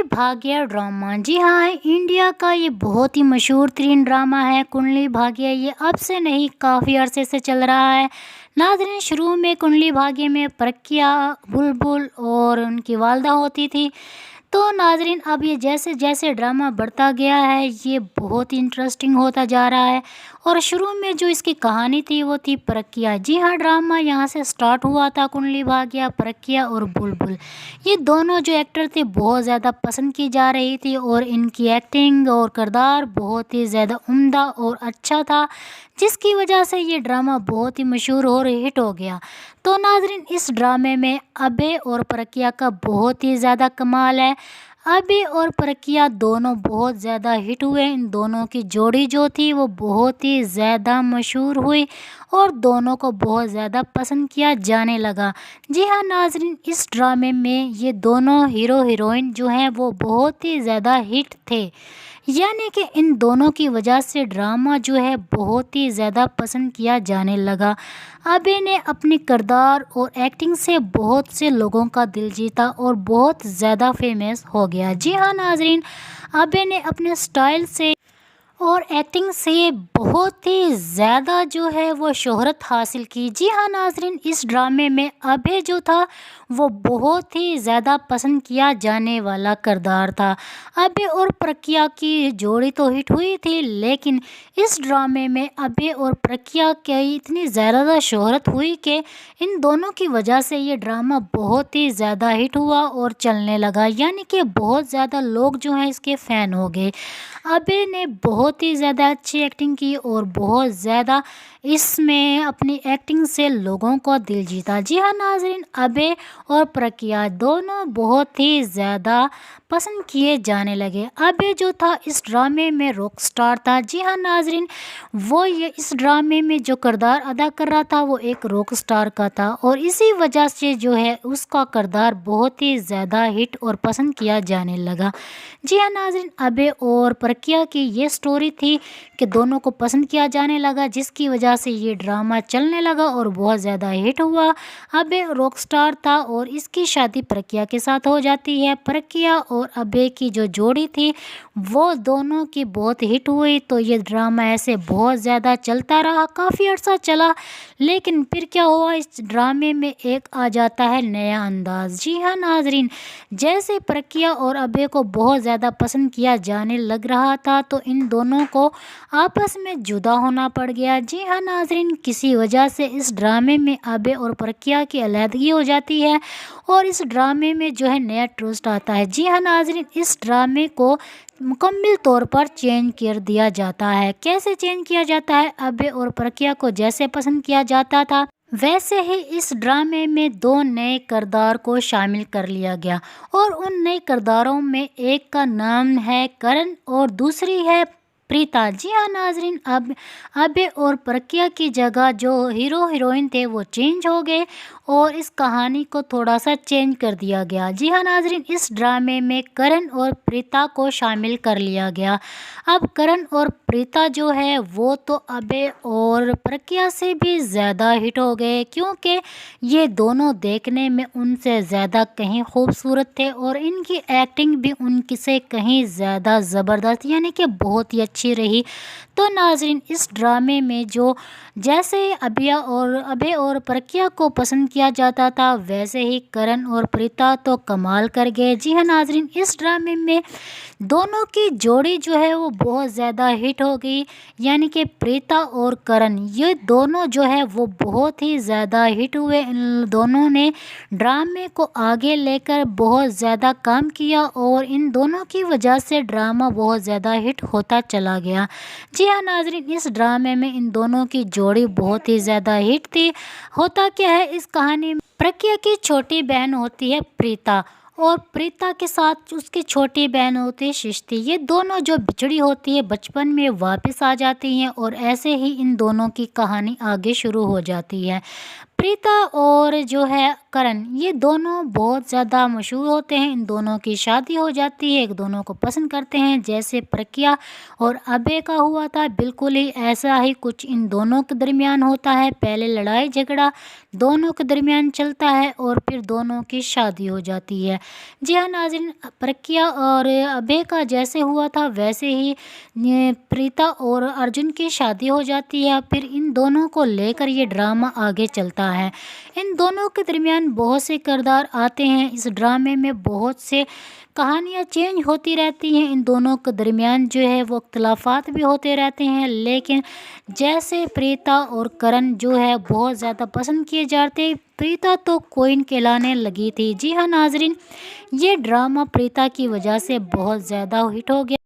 भाग्य ड्रामा। जी हाँ, इंडिया का ये बहुत ही मशहूर तरीन ड्रामा है कुंडली भाग्य। ये अब से नहीं, काफ़ी अरसे से चल रहा है। नाज़रीन, शुरू में कुंडली भाग्य में प्रज्ञा, बुलबुल और उनकी वालदा होती थी। तो नाज़रीन, अब ये जैसे जैसे ड्रामा बढ़ता गया है, ये बहुत ही इंटरेस्टिंग होता जा रहा है। और शुरू में जो इसकी कहानी थी वो थी प्रज्ञा। जी हाँ, ड्रामा यहाँ से स्टार्ट हुआ था। कुंडली भाग्य, प्रज्ञा और बुलबुल, ये दोनों जो एक्टर थे बहुत ज़्यादा पसंद की जा रही थी और इनकी एक्टिंग और किरदार बहुत ही ज़्यादा उम्दा और अच्छा था, जिसकी वजह से ये ड्रामा बहुत ही मशहूर और हिट हो गया। तो नाज़रीन, इस ड्रामे में अभय और प्रज्ञा का बहुत ही ज़्यादा कमाल है। अभय और प्रज्ञा दोनों बहुत ज़्यादा हिट हुए। इन दोनों की जोड़ी जो थी वो बहुत ही ज़्यादा मशहूर हुई और दोनों को बहुत ज़्यादा पसंद किया जाने लगा। जी हाँ नाज़रीन, इस ड्रामे में ये दोनों हीरो हीरोइन जो हैं वो बहुत ही ज़्यादा हिट थे, यानी कि इन दोनों की वजह से ड्रामा जो है बहुत ही ज़्यादा पसंद किया जाने लगा। अभय ने अपने किरदार और एक्टिंग से बहुत से लोगों का दिल जीता और बहुत ज़्यादा फेमस हो गया। जी हाँ नाज़रीन, अभय ने अपने स्टाइल से और एक्टिंग से बहुत ही ज़्यादा जो है वो शोहरत हासिल की। जी हाँ नाज़रीन, इस ड्रामे में अभय जो था वो बहुत ही ज़्यादा पसंद किया जाने वाला किरदार था। अभय और प्रज्ञा की जोड़ी तो हिट हुई थी, लेकिन इस ड्रामे में अभय और प्रज्ञा की इतनी ज़्यादा शोहरत हुई कि इन दोनों की वजह से ये ड्रामा बहुत ही ज़्यादा हिट हुआ और चलने लगा, यानी कि बहुत ज़्यादा लोग जो हैं इसके फ़ैन हो गए। अभय ने बहुत ही ज़्यादा अच्छी एक्टिंग की और बहुत ज़्यादा इसमें अपनी एक्टिंग से लोगों को दिल जीता। जी हाँ नाज़रीन, अभय और प्रज्ञा दोनों बहुत ही ज़्यादा पसंद किए जाने लगे। अभय जो था इस ड्रामे में रॉक स्टार था। जी हाँ नाज़रीन, वो ये इस ड्रामे में जो किरदार अदा कर रहा था वो एक रॉक स्टार का था और इसी वजह से जो है उसका किरदार बहुत ही ज़्यादा हिट और पसंद किया जाने लगा। जी हाँ नाज़रीन, अभय और प्रज्ञा की ये स्टोरी थी कि दोनों को पसंद किया जाने लगा, जिसकी वजह से ये ड्रामा चलने लगा और बहुत ज़्यादा हिट हुआ। अभय रॉक स्टार था और इसकी शादी प्रज्ञा के साथ हो जाती है। प्रज्ञा और अभय की जो जोड़ी थी वो दोनों की बहुत हिट हुई। तो ये ड्रामा ऐसे बहुत ज़्यादा चलता रहा, काफ़ी अर्सा चला, लेकिन फिर क्या हुआ, इस ड्रामे में एक आ जाता है नया अंदाज़। जी हाँ नाज़रीन, जैसे प्रज्ञा और अभय को बहुत ज़्यादा पसंद किया जाने लग रहा था तो इन दोनों को आपस में जुदा होना पड़ गया। जी हाँ नाज़रीन, किसी वजह से इस ड्रामे में अभय और प्रज्ञा की अलहदगी हो जाती है और इस ड्रामे में जो है नया ट्विस्ट आता है। जी हाँ नाज़रीन, इस ड्रामे को मुकम्मल तौर पर चेंज कर दिया जाता है। कैसे चेंज किया जाता है, अभय और प्रज्ञा को जैसे पसंद किया जाता था वैसे ही इस ड्रामे में दो नए किरदार को शामिल कर लिया गया और उन नए किरदारों में एक का नाम है करण और दूसरी है प्रीता। जी हाँ नाज़रीन, अब अभय और प्रज्ञा की जगह जो हीरो हीरोइन थे वो चेंज हो गए और इस कहानी को थोड़ा सा चेंज कर दिया गया। जी हाँ नाज़रीन, इस ड्रामे में करण और प्रीता को शामिल कर लिया गया। अब करण और प्रीता जो है वो तो अभय और प्रज्ञा से भी ज़्यादा हिट हो गए, क्योंकि ये दोनों देखने में उनसे ज़्यादा कहीं खूबसूरत थे और इनकी एक्टिंग भी उनकी से कहीं ज़्यादा ज़बरदस्त, यानी कि बहुत ही अच्छी रही। तो नाज़रीन, इस ड्रामे में जो जैसे अभय और प्रज्ञा को पसंद किया जाता था वैसे ही करण और प्रीता तो कमाल कर गए। जी हाँ नाज़रीन, इस ड्रामे में दोनों की जोड़ी जो है वो बहुत ज़्यादा हिट हो गई, यानी कि प्रीता और करण ये दोनों जो है वो बहुत ही ज़्यादा हिट हुए। इन दोनों ने ड्रामे को आगे लेकर बहुत ज़्यादा काम किया और इन दोनों की वजह से ड्रामा बहुत ज़्यादा हिट होता चला गया। जी हाँ नाज़रीन, इस ड्रामे में इन दोनों की जोड़ी बहुत ही ज़्यादा हिट थी। होता क्या है, इस कहानी में प्रज्ञा की छोटी बहन होती है प्रीता और प्रीता के साथ उसकी छोटी बहन होती है सृष्टि। ये दोनों जो बिछड़ी होती है बचपन में वापस आ जाती हैं और ऐसे ही इन दोनों की कहानी आगे शुरू हो जाती है। प्रीता और जो है करण, ये दोनों बहुत ज़्यादा मशहूर होते हैं। इन दोनों की शादी हो जाती है, एक दोनों को पसंद करते हैं। जैसे प्रज्ञा और अभय का हुआ था, बिल्कुल ही ऐसा ही कुछ इन दोनों के दरमियान होता है। पहले लड़ाई झगड़ा दोनों के दरमियान चलता है और फिर दोनों की शादी हो जाती है। जी हाँ नाज़रीन, प्रज्ञा और अभय का जैसे हुआ था वैसे ही ये प्रीता और अर्जुन की शादी हो जाती है। फिर इन दोनों को लेकर ये ड्रामा आगे चलता है। इन दोनों के दरमियान बहुत से किरदार आते हैं। इस ड्रामे में बहुत से कहानियाँ चेंज होती रहती हैं। इन दोनों के दरमियान जो है वो इख्तलाफात भी होते रहते हैं। लेकिन जैसे प्रीता और करण जो है बहुत ज़्यादा पसंद किए जाते, प्रीता तो क्वीन कहलाने लगी थी। जी हाँ नाजरीन, ये ड्रामा प्रीता की वजह से बहुत ज़्यादा हिट हो गया।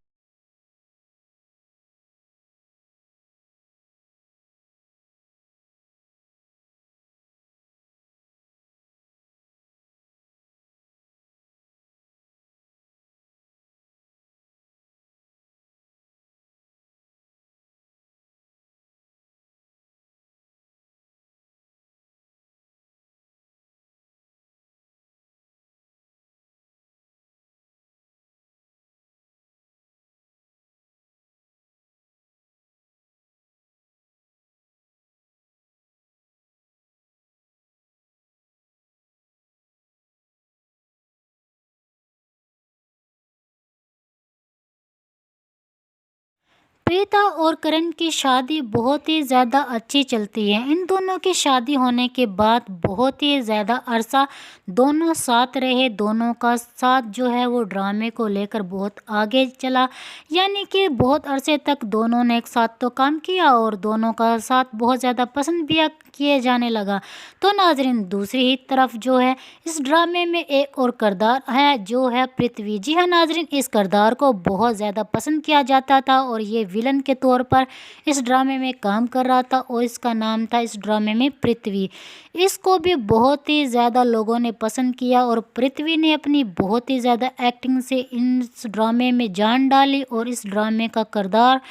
प्रीता और करण की शादी बहुत ही ज़्यादा अच्छी चलती है। इन दोनों की शादी होने के बाद बहुत ही ज़्यादा अरसा दोनों साथ रहे। दोनों का साथ जो है वो ड्रामे को लेकर बहुत आगे चला, यानी कि बहुत अरसे तक दोनों ने एक साथ तो काम किया और दोनों का साथ बहुत ज़्यादा पसंद भी किए जाने लगा। तो नाजरीन, दूसरी ही तरफ जो है इस ड्रामे में एक और किरदार है जो है पृथ्वी। जी हाँ नाजरीन, इस किरदार को बहुत ज़्यादा पसंद किया जाता था और ये विलन के तौर पर इस ड्रामे में काम कर रहा था और इसका नाम था इस ड्रामे में पृथ्वी। इसको भी बहुत ही ज़्यादा लोगों ने पसंद किया और पृथ्वी ने अपनी बहुत ही ज़्यादा एक्टिंग से इस ड्रामे में जान डाली और इस ड्रामे का किरदार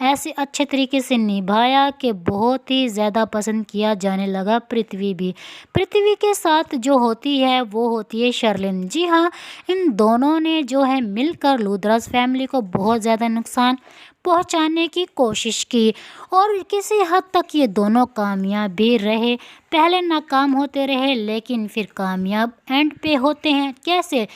ऐसे अच्छे तरीके से निभाया कि बहुत ही ज़्यादा पसंद किया जाने लगा पृथ्वी भी। पृथ्वी के साथ जो होती है वो होती है शर्लिन। जी हाँ, इन दोनों ने जो है मिलकर लूथराज फैमिली को बहुत ज़्यादा नुकसान पहुंचाने की कोशिश की और किसी हद तक ये दोनों कामयाब भी रहे। पहले नाकाम होते रहे लेकिन फिर कामयाब एंड पे होते हैं। कैसे?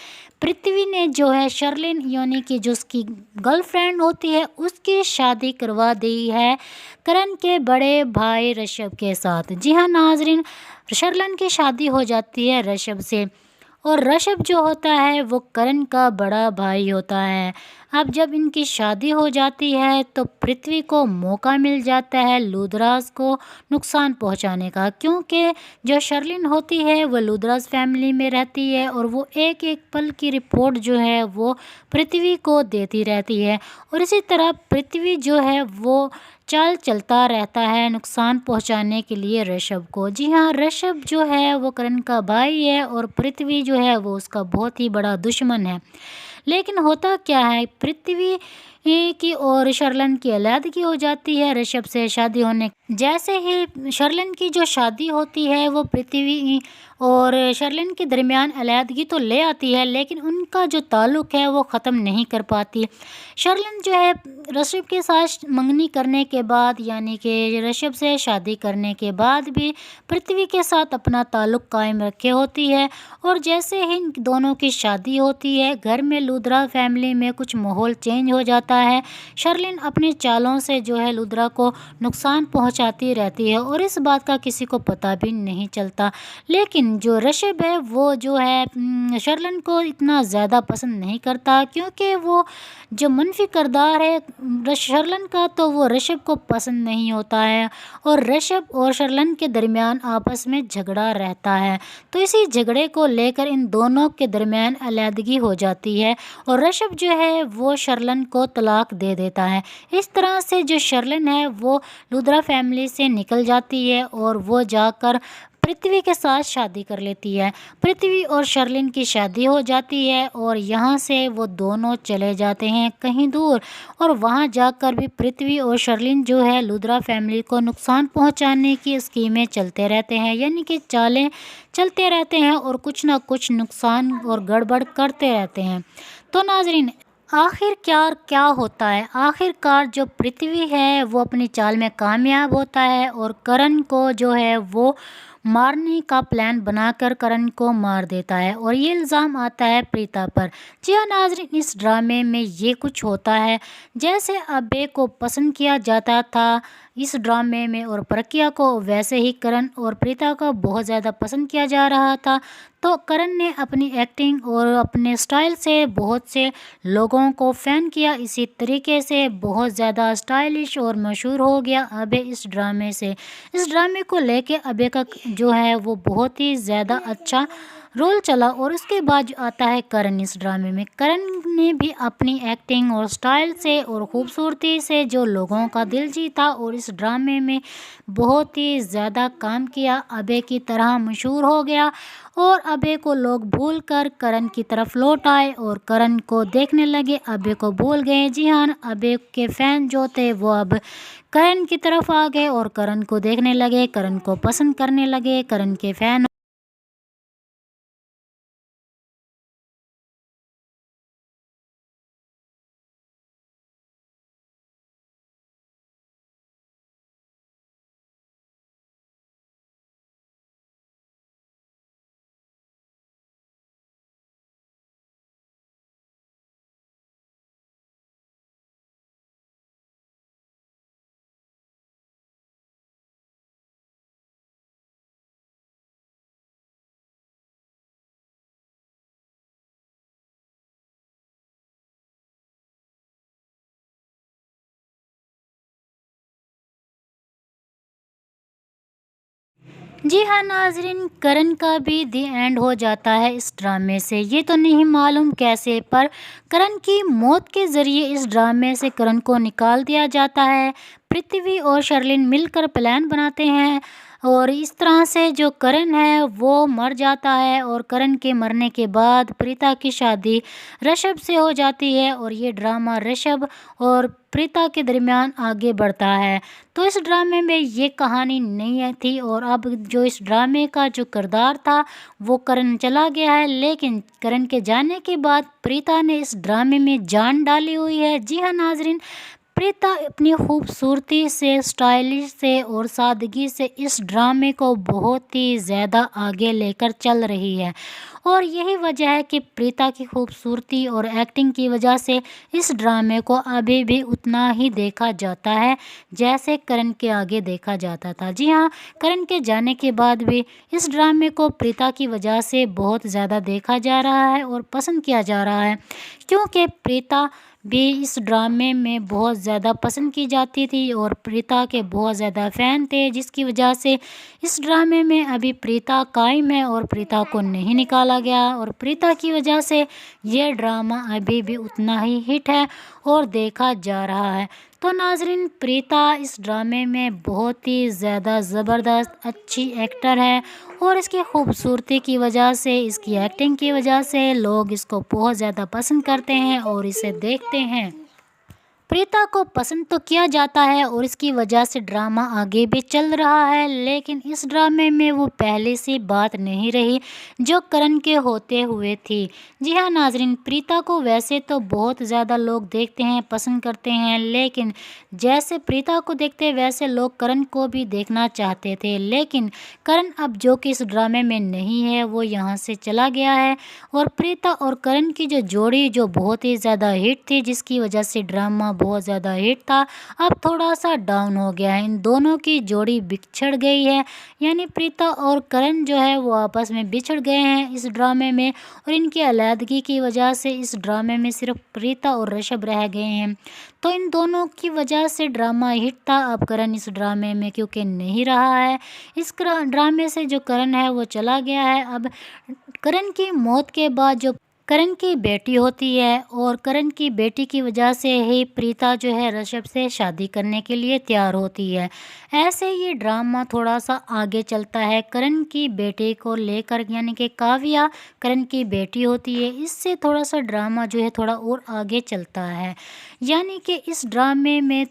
पृथ्वी ने जो है शर्लिन यानी कि जो उसकी गर्लफ्रेंड होती है उसकी शादी करवा दी है करण के बड़े भाई ऋषभ के साथ। जी हाँ नाजरीन, शर्लिन की शादी हो जाती है ऋषभ से और ऋषभ जो होता है वो करण का बड़ा भाई होता है। अब जब इनकी शादी हो जाती है तो पृथ्वी को मौका मिल जाता है लूथराज को नुकसान पहुंचाने का, क्योंकि जो शर्लिन होती है वो लूथराज फैमिली में रहती है और वो एक एक पल की रिपोर्ट जो है वो पृथ्वी को देती रहती है और इसी तरह पृथ्वी जो है वो चाल चलता रहता है नुकसान पहुंचाने के लिए ऋषभ को। जी हाँ, ऋषभ जो है वो करण का भाई है और पृथ्वी जो है वो उसका बहुत ही बड़ा दुश्मन है। लेकिन होता क्या है, पृथ्वी की और शर्लिन की अलैदगी हो जाती है ऋषभ से शादी होने। जैसे ही शर्लिन की जो शादी होती है वो पृथ्वी और शर्लिन के दरमियान अलैदगी तो ले आती है लेकिन उनका जो ताल्लुक़ है वो ख़त्म नहीं कर पाती। शर्लिन जो है ऋषभ के साथ मंगनी करने के बाद यानी कि ऋषभ से शादी करने के बाद भी पृथ्वी के साथ अपना ताल्लुक़ कायम रखे होती है और जैसे ही इन दोनों की शादी होती है घर में लूथरा फैमिली में कुछ माहौल चेंज हो जाता है। शर्लिन अपनी चालों से जो है लूथरा को नुकसान पहुंचाती रहती है और इस बात का किसी को पता भी नहीं चलता। लेकिन जो ऋषभ है वो जो है शर्लिन को इतना ज़्यादा पसंद नहीं करता, क्योंकि वो जो मनफी किरदार है शर्लिन का तो वो ऋषभ को पसंद नहीं होता है और ऋषभ और शर्लिन के दरमियान आपस में झगड़ा रहता है। तो इसी झगड़े को लेकर इन दोनों के दरमियान अलैदगी हो जाती है और ऋषभ जो है वो शर्लिन को तलाक दे देता है। इस तरह से जो शर्लिन है वो लूथरा फैमिली से निकल जाती है और वो जाकर पृथ्वी के साथ शादी कर लेती है। पृथ्वी और शर्लिन की शादी हो जाती है और यहाँ से वो दोनों चले जाते हैं कहीं दूर, और वहाँ जाकर भी पृथ्वी और शर्लिन जो है लुद्रा फैमिली को नुकसान पहुँचाने की स्कीमें चलते रहते हैं, यानी कि चालें चलते रहते हैं और कुछ ना कुछ नुकसान और गड़बड़ करते रहते हैं। तो नाजरीन, आखिर क्या क्या होता है? आखिरकार जो पृथ्वी है वो अपनी चाल में कामयाब होता है और करण को जो है वो मारने का प्लान बनाकर करण को मार देता है, और ये इल्ज़ाम आता है प्रीता पर। जी हाँ नाजरीन, इस ड्रामे में ये कुछ होता है जैसे अबे को पसंद किया जाता था इस ड्रामे में, और प्रज्ञा को वैसे ही करण और प्रीता को बहुत ज़्यादा पसंद किया जा रहा था। तो करण ने अपनी एक्टिंग और अपने स्टाइल से बहुत से लोगों को फ़ैन किया। इसी तरीके से बहुत ज़्यादा स्टाइलिश और मशहूर हो गया अबे इस ड्रामे से। इस ड्रामे को लेके अबे का जो है वो बहुत ही ज़्यादा अच्छा रोल चला, और उसके बाद जो आता है करण इस ड्रामे में। करण ने भी अपनी एक्टिंग और स्टाइल से और ख़ूबसूरती से जो लोगों का दिल जीता, और इस ड्रामे में बहुत ही ज़्यादा काम किया, अबे की तरह मशहूर हो गया, और अबे को लोग भूल कर करण की तरफ लौट आए और करण को देखने लगे, अबे को भूल गए। जी हाँ, अबे के फ़ैन जो थे वो अब करण की तरफ आ गए और करण को देखने लगे, करण को पसंद करने लगे, करण के फ़ैन। जी हाँ नाजरीन, करण का भी दी एंड हो जाता है इस ड्रामे से। ये तो नहीं मालूम कैसे, पर करण की मौत के ज़रिए इस ड्रामे से करण को निकाल दिया जाता है। पृथ्वी और शर्लिन मिलकर प्लान बनाते हैं, और इस तरह से जो करण है वो मर जाता है, और करण के मरने के बाद प्रीता की शादी ऋषभ से हो जाती है, और ये ड्रामा ऋषभ और प्रीता के दरमियान आगे बढ़ता है। तो इस ड्रामे में ये कहानी नहीं है थी, और अब जो इस ड्रामे का जो किरदार था वो करण चला गया है, लेकिन करण के जाने के बाद प्रीता ने इस ड्रामे में जान डाली हुई है। जी हाँ नाजरीन, प्रीता अपनी खूबसूरती से, स्टाइलिश से और सादगी से इस ड्रामे को बहुत ही ज़्यादा आगे लेकर चल रही है, और यही वजह है कि प्रीता की खूबसूरती और एक्टिंग की वजह से इस ड्रामे को अभी भी उतना ही देखा जाता है जैसे करण के आगे देखा जाता था। जी हाँ, करण के जाने के बाद भी इस ड्रामे को प्रीता की वजह से बहुत ज़्यादा देखा जा रहा है और पसंद किया जा रहा है, क्योंकि प्रीता भी इस ड्रामे में बहुत ज़्यादा पसंद की जाती थी और प्रीता के बहुत ज़्यादा फ़ैन थे, जिसकी वजह से इस ड्रामे में अभी प्रीता कायम है और प्रीता को नहीं निकाला गया, और प्रीता की वजह से ये ड्रामा अभी भी उतना ही हिट है और देखा जा रहा है। तो नाजरीन, प्रीता इस ड्रामे में बहुत ही ज़्यादा ज़बरदस्त अच्छी एक्टर है, और इसकी खूबसूरती की वजह से, इसकी एक्टिंग की वजह से लोग इसको बहुत ज़्यादा पसंद करते हैं और इसे देखते हैं। प्रीता को पसंद तो किया जाता है और इसकी वजह से ड्रामा आगे भी चल रहा है, लेकिन इस ड्रामे में वो पहले सी बात नहीं रही जो करण के होते हुए थी। जी हाँ नाजरीन, प्रीता को वैसे तो बहुत ज़्यादा लोग देखते हैं, पसंद करते हैं, लेकिन जैसे प्रीता को देखते वैसे लोग करण को भी देखना चाहते थे, लेकिन करण अब जो कि इस ड्रामे में नहीं है वो यहाँ से चला गया है, और प्रीता और करण की जो जोड़ी जो बहुत ही ज़्यादा हिट थी, जिसकी वजह से ड्रामा बहुत ज़्यादा हिट था, अब थोड़ा सा डाउन हो गया है। इन दोनों की जोड़ी बिछड़ गई है, यानी प्रीता और करण जो है वो आपस में बिछड़ गए हैं इस ड्रामे में, और इनकी अलहदगी की वजह से इस ड्रामे में सिर्फ प्रीता और ऋषभ रह गए हैं। तो इन दोनों की वजह से ड्रामा हिट था। अब करण इस ड्रामे में क्योंकि नहीं रहा है, इस ड्रामे से जो करण है वो चला गया है। अब करण की मौत के बाद जो کرن کی بیٹی ہوتی ہے اور کرن کی بیٹی کی وجہ سے ہی پریتا جو ہے رشب سے شادی کرنے کے لیے تیار ہوتی ہے۔ ایسے یہ ڈرامہ تھوڑا سا آگے چلتا ہے کرن کی بیٹی کو لے کر، یعنی کہ کاویہ کرن کی بیٹی ہوتی ہے، اس سے تھوڑا سا ڈرامہ جو ہے تھوڑا اور آگے چلتا ہے، یعنی کہ اس ڈرامے میں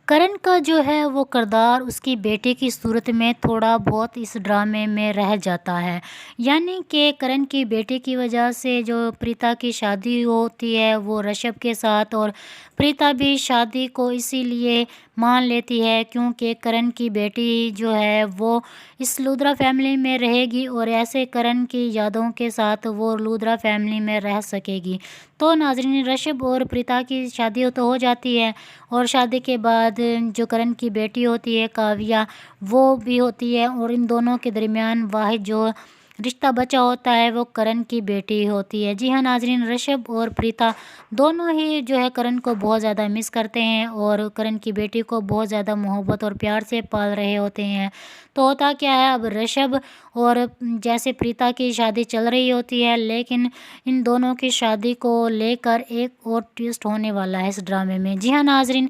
کرن کا جو ہے وہ کردار اس کی بیٹی کی صورت میں تھوڑا بہت اس ڈرامے میں رہ جاتا ہے، یعنی کہ کرن کی بیٹی کی وجہ سے جو پریتا کی شادی ہوتی ہے وہ رشب کے ساتھ، اور پریتا بھی شادی کو اسی لیے مان لیتی ہے کیونکہ کرن کی بیٹی جو ہے وہ اس لودرا فیملی میں رہے گی اور ایسے کرن کی یادوں کے ساتھ وہ لودرا فیملی میں رہ سکے گی۔ تو ناظرین، رشب اور پریتا کی شادی تو ہو جاتی ہے، اور شادی کے بعد جو کرن کی بیٹی ہوتی ہے کاویہ وہ بھی ہوتی ہے، اور ان دونوں کے درمیان واحد جو رشتہ بچا ہوتا ہے وہ کرن کی بیٹی ہوتی ہے۔ جی ہاں ناظرین، رشب اور پریتا دونوں ہی جو ہے کرن کو بہت زیادہ مس کرتے ہیں اور کرن کی بیٹی کو بہت زیادہ محبت اور پیار سے پال رہے ہوتے ہیں۔ تو ہوتا کیا ہے، اب رشب اور جیسے پریتا کی شادی چل رہی ہوتی ہے، لیکن ان دونوں کی شادی کو لے کر ایک اور ٹویسٹ ہونے والا ہے اس ڈرامے میں۔ جی ہاں ناظرین،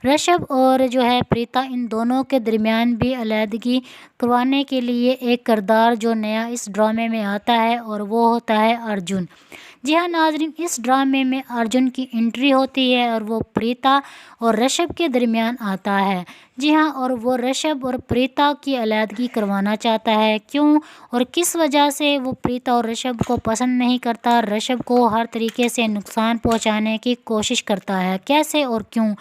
رشب اور جو ہے پریتا ان دونوں کے درمیان بھی علیحدگی کروانے کے لیے ایک کردار جو نیا اس ڈرامے میں آتا ہے اور وہ ہوتا ہے ارجن۔ جی ہاں ناظرین، اس ڈرامے میں ارجن کی انٹری ہوتی ہے اور وہ پریتا اور رشب کے درمیان آتا ہے۔ جی ہاں، اور وہ رشب اور پریتا کی علیحدگی کروانا چاہتا ہے۔ کیوں اور کس وجہ سے وہ پریتا اور رشب کو پسند نہیں کرتا، رشب کو ہر طریقے سے نقصان پہنچانے کی کوشش کرتا ہے، کیسے اور کیوں؟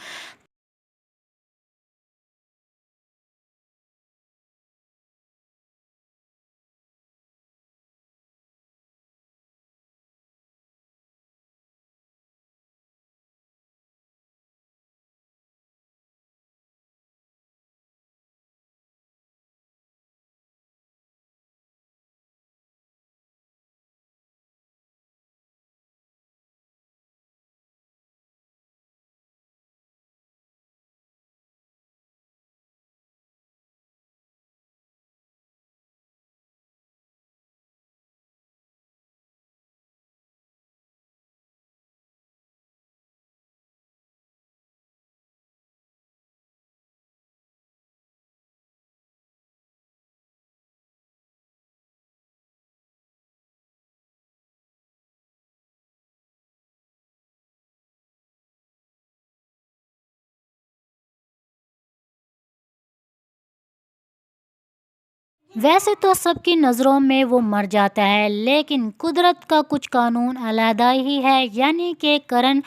ویسے تو سب کی نظروں میں وہ مر جاتا ہے، لیکن قدرت کا کچھ قانون علیحدہ ہی ہے، یعنی کہ کرن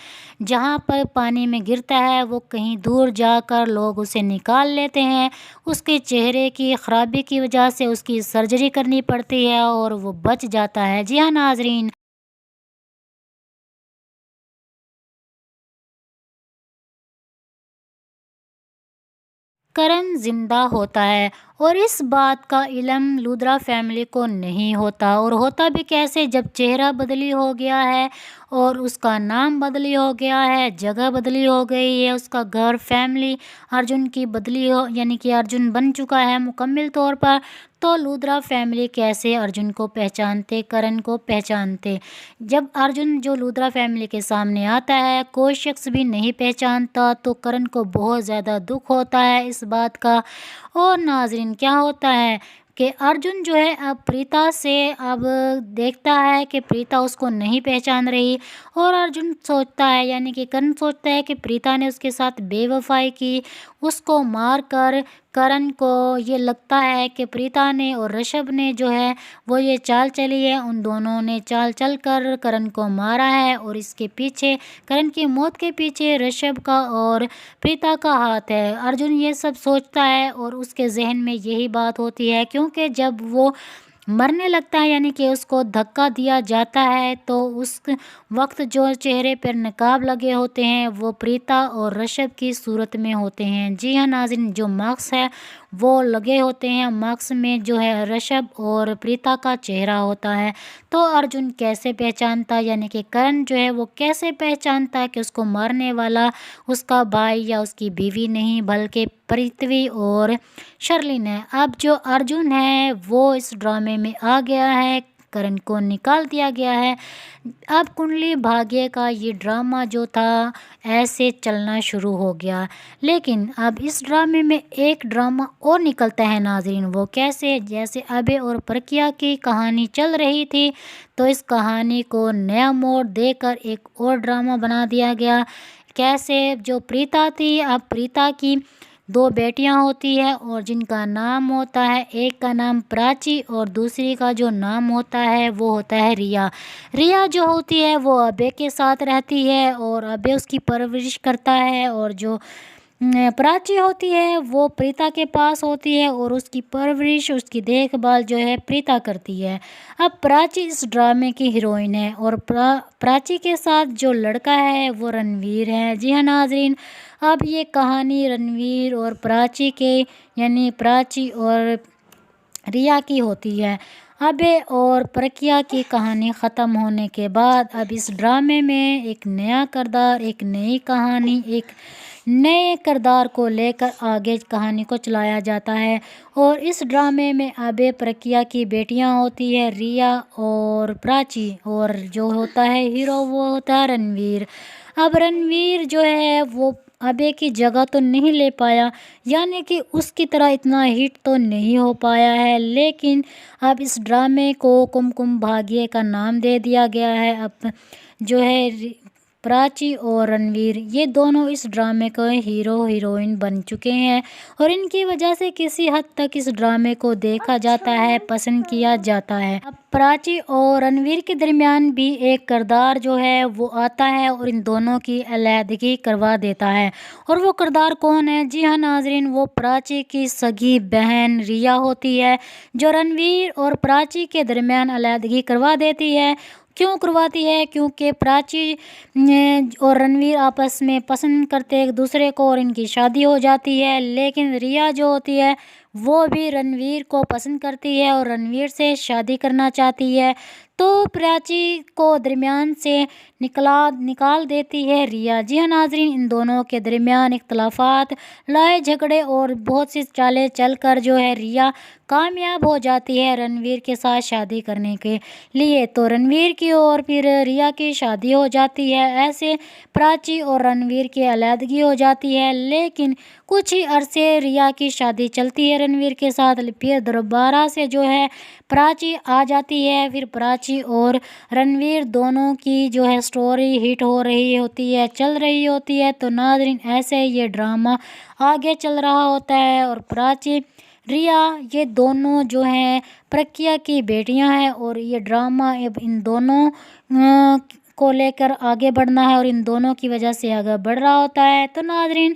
جہاں پر پانی میں گرتا ہے وہ کہیں دور جا کر لوگ اسے نکال لیتے ہیں۔ اس کے چہرے کی خرابی کی وجہ سے اس کی سرجری کرنی پڑتی ہے اور وہ بچ جاتا ہے۔ جی ہاں ناظرین، کرن زندہ ہوتا ہے اور اس بات کا علم لودرا فیملی کو نہیں ہوتا، اور ہوتا بھی کیسے جب چہرہ بدلی ہو گیا ہے اور اس کا نام بدلی ہو گیا ہے، جگہ بدلی ہو گئی ہے، اس کا گھر، فیملی ارجن کی بدلی ہو، یعنی کہ ارجن بن چکا ہے مکمل طور پر، تو لودرا فیملی کیسے ارجن کو پہچانتے، کرن کو پہچانتے؟ جب ارجن جو لودرا فیملی کے سامنے آتا ہے کوئی شخص بھی نہیں پہچانتا تو کرن کو بہت زیادہ دکھ ہوتا ہے اس بات کا۔ اور ناظرین، کیا ہوتا ہے کہ ارجن جو ہے اب پریتا سے اب دیکھتا ہے کہ پریتا اس کو نہیں پہچان رہی، اور ارجن سوچتا ہے، یعنی کہ کرن سوچتا ہے کہ پریتا نے اس کے ساتھ بے وفائی کی، اس کو مار کر۔ کرن کو یہ لگتا ہے کہ پریتا نے اور رشب نے جو ہے وہ یہ چال چلی ہے، ان دونوں نے چال چل کر کرن کو مارا ہے، اور اس کے پیچھے، کرن کی موت کے پیچھے رشب کا اور پریتا کا ہاتھ ہے۔ ارجن یہ سب سوچتا ہے اور اس کے ذہن میں یہی بات ہوتی ہے، کیونکہ جب وہ مرنے لگتا ہے، یعنی کہ اس کو دھکا دیا جاتا ہے، تو اس وقت جو چہرے پر نقاب لگے ہوتے ہیں وہ پریتا اور رشب کی صورت میں ہوتے ہیں۔ جی ہاں ناظرین، جو ماسک ہے وہ لگے ہوتے ہیں، ماسک میں جو ہے رشب اور پریتا کا چہرہ ہوتا ہے۔ تو ارجن کیسے پہچانتا، یعنی کہ کرن جو ہے وہ کیسے پہچانتا کہ اس کو مارنے والا اس کا بھائی یا اس کی بیوی نہیں بلکہ پرتھوی اور شرلین ہے؟ اب جو ارجن ہے وہ اس ڈرامے میں آ گیا ہے کرن کو نکال دیا گیا ہے۔ اب کنڈلی بھاگیہ کا یہ ڈرامہ جو تھا ایسے چلنا شروع ہو گیا، لیکن اب اس ڈرامے میں ایک ڈرامہ اور نکلتا ہے ناظرین۔ وہ کیسے؟ جیسے ابے اور پرکیا کی کہانی چل رہی تھی تو اس کہانی کو نیا موڑ دے کر ایک اور ڈرامہ بنا دیا گیا۔ کیسے؟ جو پریتا تھی، اب پریتا کی دو بیٹیاں ہوتی ہے اور جن کا نام ہوتا ہے، ایک کا نام پراچی اور دوسری کا جو نام ہوتا ہے وہ ہوتا ہے ریا۔ ریا جو ہوتی ہے وہ ابے کے ساتھ رہتی ہے اور ابے اس کی پرورش کرتا ہے، اور جو پراچی ہوتی ہے وہ پریتا کے پاس ہوتی ہے اور اس کی پرورش، اس کی دیکھ بھال جو ہے پریتا کرتی ہے۔ اب پراچی اس ڈرامے کی ہیروئن ہے اور پراچی کے ساتھ جو لڑکا ہے وہ رنویر ہے۔ جی ہاں ناظرین، اب یہ کہانی رنویر اور پراچی کے یعنی پراچی اور ریا کی ہوتی ہے۔ ابے اور پرکیا کی کہانی ختم ہونے کے بعد اب اس ڈرامے میں ایک نیا کردار، ایک نئی کہانی، ایک نئے کردار کو لے کر آگے کہانی کو چلایا جاتا ہے، اور اس ڈرامے میں ابے پرکیا کی بیٹیاں ہوتی ہے ریا اور پراچی، اور جو ہوتا ہے ہیرو وہ ہوتا ہے رنویر۔ اب رنویر جو ہے وہ ابے کی جگہ تو نہیں لے پایا، یعنی کہ اس کی طرح اتنا ہٹ تو نہیں ہو پایا ہے، لیکن اب اس ڈرامے کو کم کم بھاگیہ کا نام دے دیا گیا ہے۔ اب جو ہے پراچی اور رنویر یہ دونوں اس ڈرامے کا ہیرو ہیروئن بن چکے ہیں، اور ان کی وجہ سے کسی حد تک اس ڈرامے کو دیکھا جاتا ہے، پسند کیا جاتا ہے۔ اب پراچی اور رنویر کے درمیان بھی ایک کردار جو ہے وہ آتا ہے اور ان دونوں کی علیحدگی کروا دیتا ہے، اور وہ کردار کون ہے؟ جی ہاں ناظرین، وہ پراچی کی سگی بہن ریا ہوتی ہے، جو رنویر اور پراچی کے درمیان علیحدگی کروا دیتی ہے۔ کیوں کرواتی ہے؟ کیونکہ پراچی اور رنویر آپس میں پسند کرتے ایک دوسرے کو اور ان کی شادی ہو جاتی ہے، لیکن ریا جو ہوتی ہے وہ بھی رنویر کو پسند کرتی ہے اور رنویر سے شادی کرنا چاہتی ہے، تو پراچی کو درمیان سے نکال دیتی ہے ریا۔ جی ہاں ناظرین، ان دونوں کے درمیان اختلافات، لڑائی جھگڑے اور بہت سی چالیں چل کر جو ہے ریا کامیاب ہو جاتی ہے رنویر کے ساتھ شادی کرنے کے لیے، تو رنویر کی اور پھر ریا کی شادی ہو جاتی ہے۔ ایسے پراچی اور رنویر کی علیحدگی ہو جاتی ہے، لیکن کچھ ہی عرصے ریا کی شادی چلتی ہے رنویر کے ساتھ، پھر دوبارہ سے جو ہے پراچی آ جاتی ہے، پھر پراچی اور رنویر دونوں کی جو ہے سٹوری ہٹ ہو رہی ہوتی ہے، چل رہی ہوتی ہے، تو ناظرین ایسے یہ ڈرامہ آگے چل رہا ہوتا ہے، اور پراچی ریا یہ دونوں جو ہیں پرکیا کی بیٹیاں ہیں، اور یہ ڈرامہ اب ان دونوں کو لے کر آگے بڑھنا ہے اور ان دونوں کی وجہ سے آگے بڑھ رہا ہوتا ہے۔ تو ناظرین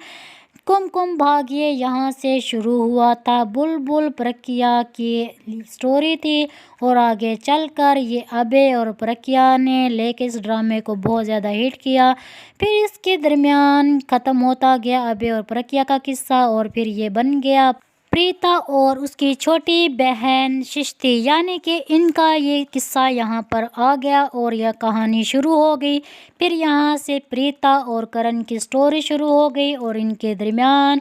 کم کم بھاگیہ یہاں سے شروع ہوا تھا، بلبل پرکیا کی سٹوری تھی، اور آگے چل کر یہ ابے اور پرکیا نے لے کے اس ڈرامے کو بہت زیادہ ہٹ کیا، پھر اس کے درمیان ختم ہوتا گیا ابے اور پرکیا کا قصہ، اور پھر یہ بن گیا پریتا اور اس کی چھوٹی بہن ششتی، یعنی کہ ان کا یہ قصہ یہاں پر آ گیا اور یہ کہانی شروع ہو گئی۔ پھر یہاں سے پریتا اور کرن کی سٹوری شروع ہو گئی اور ان کے درمیان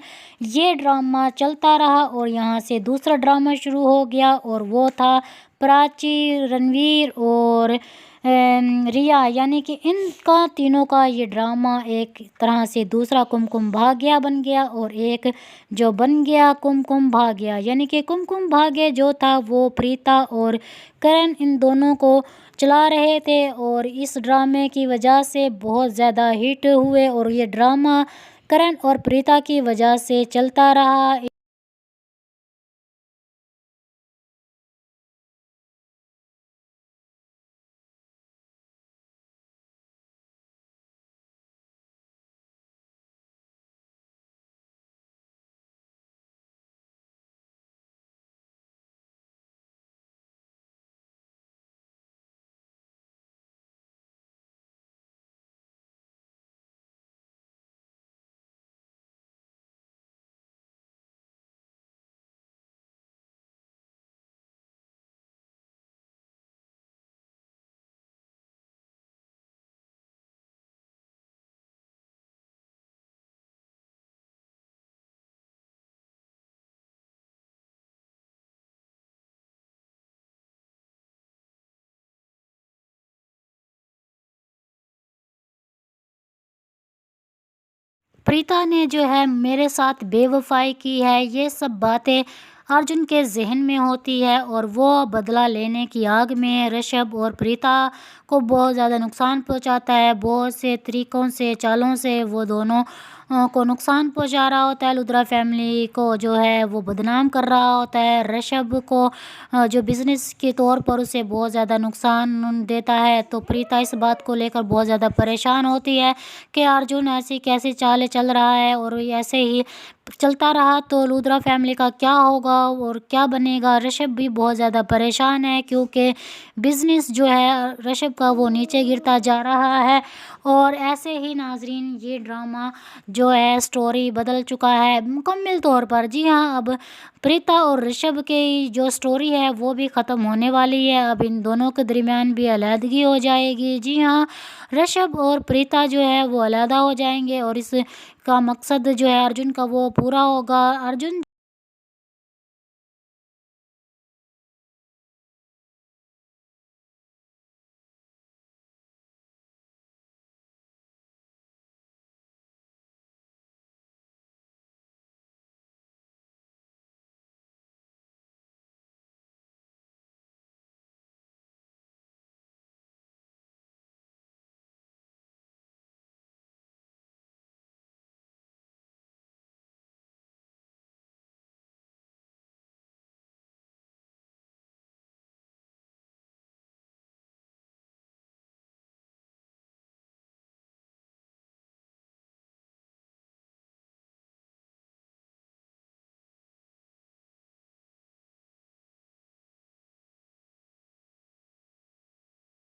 یہ ڈرامہ چلتا رہا، اور یہاں سے دوسرا ڈرامہ شروع ہو گیا اور وہ تھا پراچی، رنویر اور ریا، یعنی کہ ان کا تینوں کا یہ ڈرامہ ایک طرح سے دوسرا کم کم بھاگیہ بن گیا، اور ایک جو بن گیا کم کم بھاگیہ، یعنی کہ کم کم بھاگیہ جو تھا وہ پریتا اور کرن ان دونوں کو چلا رہے تھے، اور اس ڈرامے کی وجہ سے بہت زیادہ ہٹ ہوئے، اور یہ ڈرامہ کرن اور پریتا کی وجہ سے چلتا رہا۔ پریتا نے جو ہے میرے ساتھ بے وفائی کی ہے، یہ سب باتیں ارجن کے ذہن میں ہوتی ہے اور وہ بدلہ لینے کی آگ میں رشب اور پریتا کو بہت زیادہ نقصان پہنچاتا ہے۔ بہت سے طریقوں سے، چالوں سے وہ دونوں کو نقصان پہنچا رہا ہوتا ہے۔ لودرا فیملی کو جو ہے وہ بدنام کر رہا ہوتا ہے۔ رشب کو جو بزنس کے طور پر اسے بہت زیادہ نقصان دیتا ہے، تو پریتا اس بات کو لے کر بہت زیادہ پریشان ہوتی ہے کہ ارجن ایسی کیسی چالیں چل رہا ہے، اور ایسے ہی چلتا رہا تو لودرا فیملی کا کیا ہوگا اور کیا بنے گا۔ رشب بھی بہت زیادہ پریشان ہے کیونکہ بزنس جو ہے رشب کا وہ نیچے گرتا جا رہا ہے۔ اور ایسے ہی ناظرین یہ ڈرامہ جو ہے سٹوری بدل چکا ہے مکمل طور پر۔ جی ہاں، اب پریتا اور رشب کی جو سٹوری ہے وہ بھی ختم ہونے والی ہے، اب ان دونوں کے درمیان بھی علیحدگی ہو جائے گی۔ جی ہاں، رشب اور پریتا جو ہے وہ علیحدہ ہو جائیں گے اور اس کا مقصد جو ہے ارجن کا وہ پورا ہوگا۔ ارجن